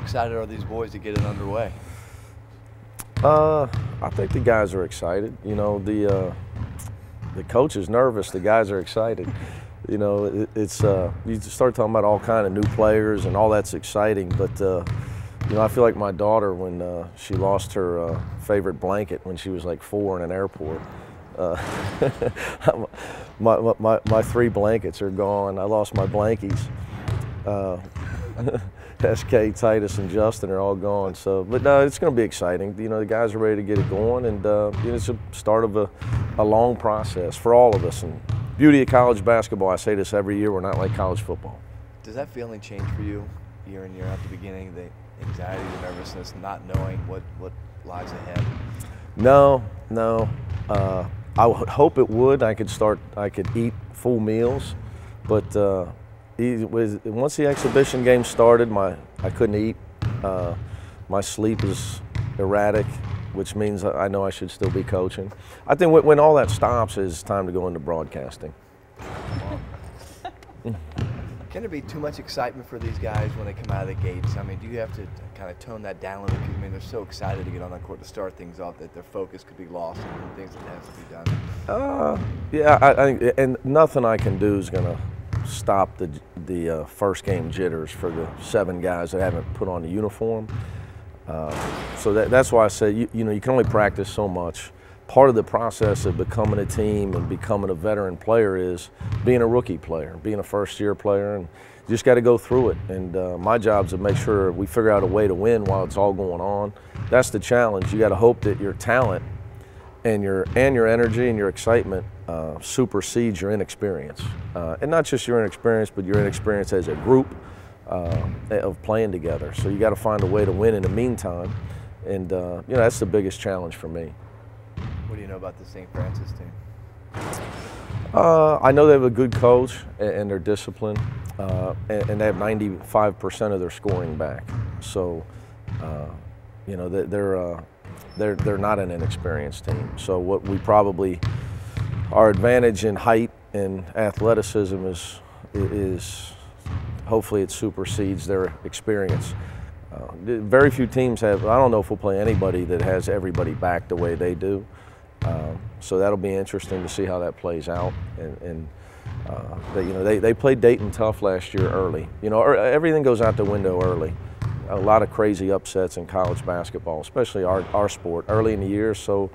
Excited are these boys to get it underway? I think the guys are excited. You know, the coach is nervous. The guys are excited. You know, it's you start talking about all kind of new players and all that's exciting. But you know, I feel like my daughter when she lost her favorite blanket when she was like 4 in an airport. My 3 blankets are gone. I lost my blankies. SK, Titus, and Justin are all gone. So, but no, it's going to be exciting. You know, the guys are ready to get it going, and you know, it's a start of a long process for all of us. And beauty of college basketball, I say this every year, we're not like college football. Does that feeling change for you year in, year out at the beginning, the anxiety, the nervousness, not knowing what lies ahead? No. I would hope it would. I could eat full meals, but once the exhibition game started, I couldn't eat. My sleep is erratic, which means I know I should still be coaching. I think when all that stops, it's time to go into broadcasting. Can there be too much excitement for these guys when they come out of the gates? I mean, do you have to kind of tone that down a little bit? I mean, they're so excited to get on that court to start things off that their focus could be lost on things that have to be done. Yeah, I think, and nothing I can do is going to stop the first game jitters for the 7 guys that haven't put on the uniform. So that's why I say you know, you can only practice so much. Part of the process of becoming a team and becoming a veteran player is being a rookie player, being a first-year player, and you just got to go through it. And my job is to make sure we figure out a way to win while it's all going on. That's the challenge. You got to hope that your talent and your energy and your excitement supersedes your inexperience, and not just your inexperience, but your inexperience as a group of playing together. So you got to find a way to win in the meantime, and you know, that's the biggest challenge for me. What do you know about the St. Francis team? I know they have a good coach and they're disciplined, and they have 95% of their scoring back. So you know, they're not an inexperienced team. So what we probably, our advantage in height and athleticism is hopefully it supersedes their experience. Very few teams have, I don't know if we'll play anybody that has everybody back the way they do. So that'll be interesting to see how that plays out. And you know, they played Dayton tough last year early. You know, everything goes out the window early. A lot of crazy upsets in college basketball, especially our sport, early in the year. So,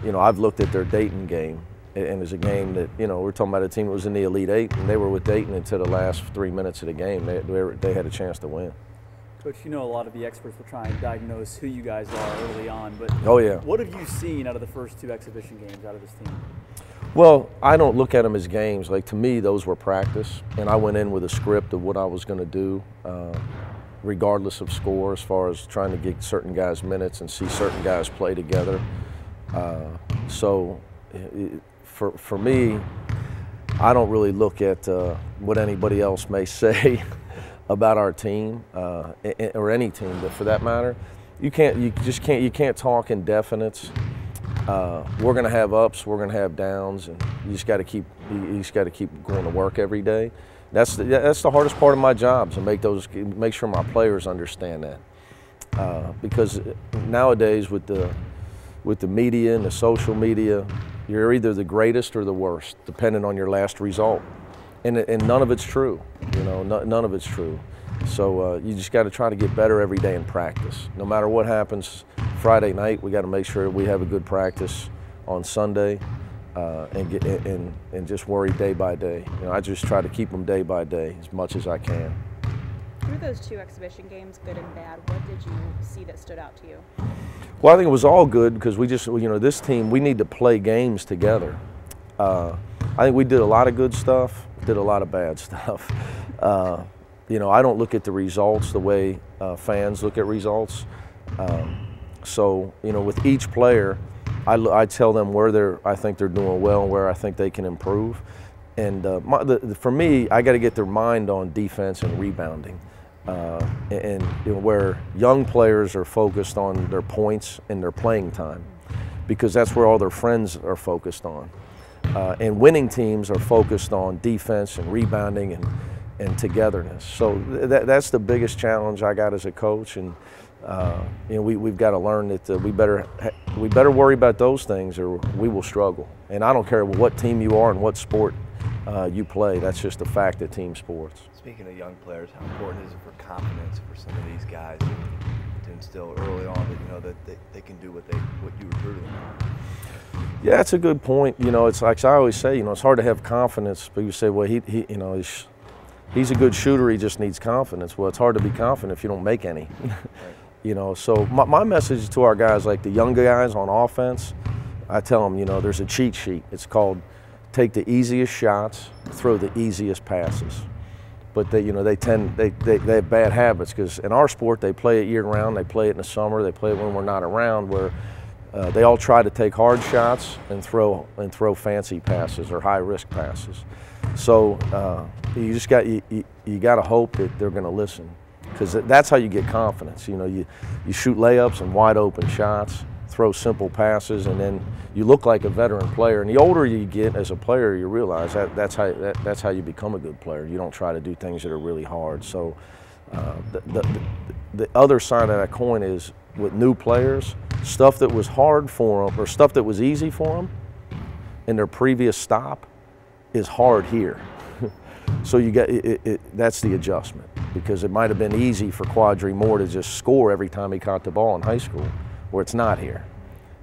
you know, I've looked at their Dayton game, and it's a game that, you know, we're talking about a team that was in the Elite 8, and they were with Dayton until the last 3 minutes of the game. They had a chance to win. Coach, you know a lot of the experts will try and diagnose who you guys are early on, but oh, yeah. What have you seen out of the first 2 exhibition games out of this team? Well, I don't look at them as games. Like, to me, those were practice, and I went in with a script of what I was going to do, regardless of score, as far as trying to get certain guys minutes and see certain guys play together. So for me, I don't really look at what anybody else may say about our team, or any team, but for that matter, you can't talk in definites. We're going to have ups, we're going to have downs, and you just got to keep going to work every day. That's the hardest part of my job, to make sure my players understand that, because nowadays with the media and the social media, you're either the greatest or the worst, depending on your last result. And none of it's true, you know, none of it's true. So you just got to try to get better every day in practice. No matter what happens Friday night, we got to make sure we have a good practice on Sunday, and just worry day by day. You know, I just try to keep them day by day as much as I can. Through those 2 exhibition games, good and bad, what did you see that stood out to you? Well, I think it was all good because we just, you know, this team, we need to play games together. I think we did a lot of good stuff, did a lot of bad stuff. You know, I don't look at the results the way fans look at results. So, you know, with each player, I tell them where I think they're doing well and where I think they can improve. And for me, I got to get their mind on defense and rebounding. And you know, where young players are focused on their points and their playing time, because that's where all their friends are focused on. And winning teams are focused on defense and rebounding and togetherness. So that's the biggest challenge I got as a coach, and you know, we've got to learn that we better worry about those things or we will struggle. And I don't care what team you are and what sport you play. That's just a fact of team sports. Speaking of young players, how important is it for confidence for some of these guys to instill early on that you know that they can do what you recruited them on? Yeah, that's a good point. You know, it's like I always say, you know, it's hard to have confidence, but you say, well, he you know, he's a good shooter. He just needs confidence. Well, it's hard to be confident if you don't make any. Right. You know, so my message to our guys, like the younger guys on offense, I tell them, you know, there's a cheat sheet. It's called take the easiest shots, throw the easiest passes. But they, you know, they have bad habits because in our sport they play it year round. They play it in the summer. They play it when we're not around. Where they all try to take hard shots and throw fancy passes or high risk passes. So you just got you got to hope that they're going to listen, because that's how you get confidence. You know, you shoot layups and wide open shots, throw simple passes, and then you look like a veteran player. And the older you get as a player, you realize that's how you become a good player. You don't try to do things that are really hard. So the other side of that coin is with new players, stuff that was hard for them or stuff that was easy for them in their previous stop is hard here. So you got that's the adjustment, because it might have been easy for Quadri Moore to just score every time he caught the ball in high school, where it's not here.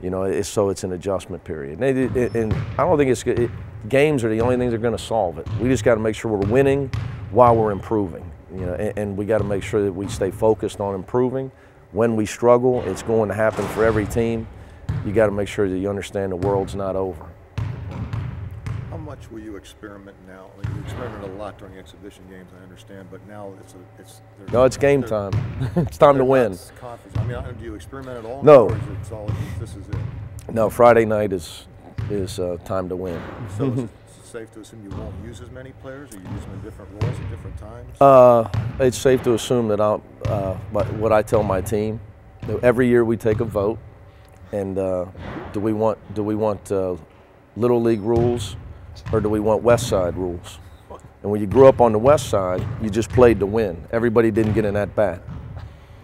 You know, so it's an adjustment period. And I don't think games are the only things that are going to solve it. We just got to make sure we're winning while we're improving. You know, and we got to make sure that we stay focused on improving. When we struggle, it's going to happen for every team. You got to make sure that you understand the world's not over. How much will you experiment now? I mean, you experimented a lot during the exhibition games, I understand, but now it's game time. It's time to win. I mean, do you experiment at all? No. Or is it solid, this is it? No, Friday night is time to win. So is it safe to assume you won't use as many players, or you use them in different roles at different times? It's safe to assume that what I tell my team, every year we take a vote, and do we want Little League rules, or do we want West Side rules? And when you grew up on the West Side, you just played to win. Everybody didn't get an at-bat.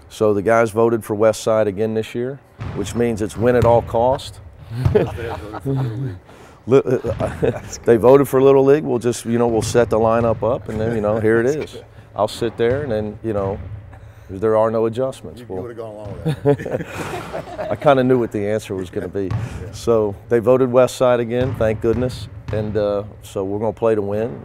So the guys voted for West Side again this year, which means it's win at all cost. They voted for Little League. We'll just, you know, we'll set the lineup up, and then, you know, here it is. I'll sit there, and then, you know, there are no adjustments. You would have gone along with that. I kind of knew what the answer was going to be. Yeah. So they voted West Side again, thank goodness, and so we're going to play to win.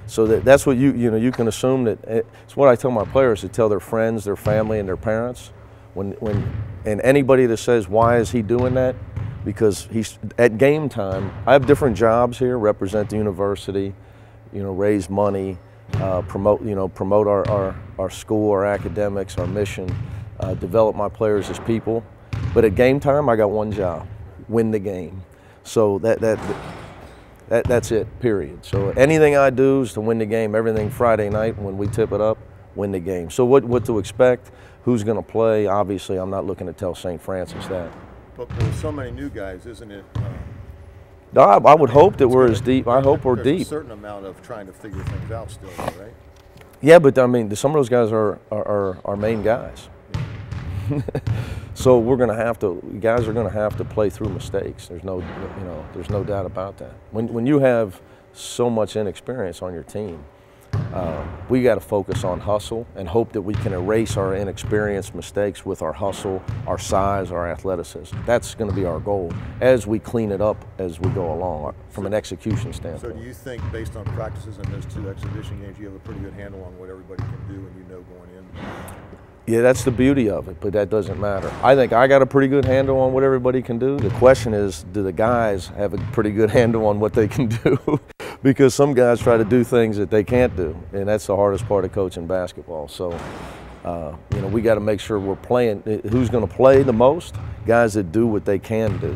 So that's what you can assume that it's what I tell my players to tell their friends, their family, and their parents. And anybody that says, why is he doing that? Because he's at game time. I have different jobs here, represent the university, you know, raise money, promote our school, our academics, our mission, develop my players as people. But at game time, I got one job: win the game. So that's it, period. So anything I do is to win the game. Everything Friday night when we tip it up, win the game. So what to expect? Who's going to play? Obviously, I'm not looking to tell St. Francis that. But with so many new guys, isn't it? No, I would hope that we're as deep. I hope we're deep. There's a certain amount of trying to figure things out still, right? Yeah, but I mean, some of those guys are our main guys. So guys are going to have to play through mistakes. There's no doubt about that. When you have so much inexperience on your team, we got to focus on hustle and hope that we can erase our inexperienced mistakes with our hustle, our size, our athleticism. That's going to be our goal as we clean it up as we go along from an execution standpoint. So do you think, based on practices in those 2 exhibition games, you have a pretty good handle on what everybody can do and you know going in? Yeah, that's the beauty of it, but that doesn't matter. I think I got a pretty good handle on what everybody can do. The question is, do the guys have a pretty good handle on what they can do? Because some guys try to do things that they can't do, and that's the hardest part of coaching basketball. So, we got to make sure we're playing. Who's going to play the most? Guys that do what they can do,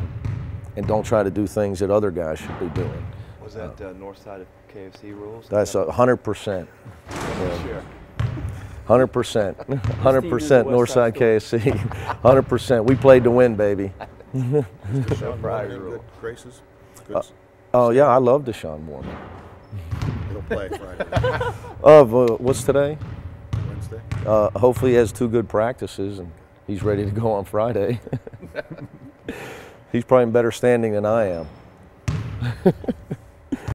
and don't try to do things that other guys should be doing. Was that north side of KFC rules? That's 100%. Sure. 100%. 100% Northside KFC. 100%. We played to win, baby. Deshaun Morgan, good graces? Good Oh, yeah, I love Deshaun Morgan. He'll play Friday? What's today? Wednesday? Hopefully he has 2 good practices and he's ready to go on Friday. He's probably in better standing than I am.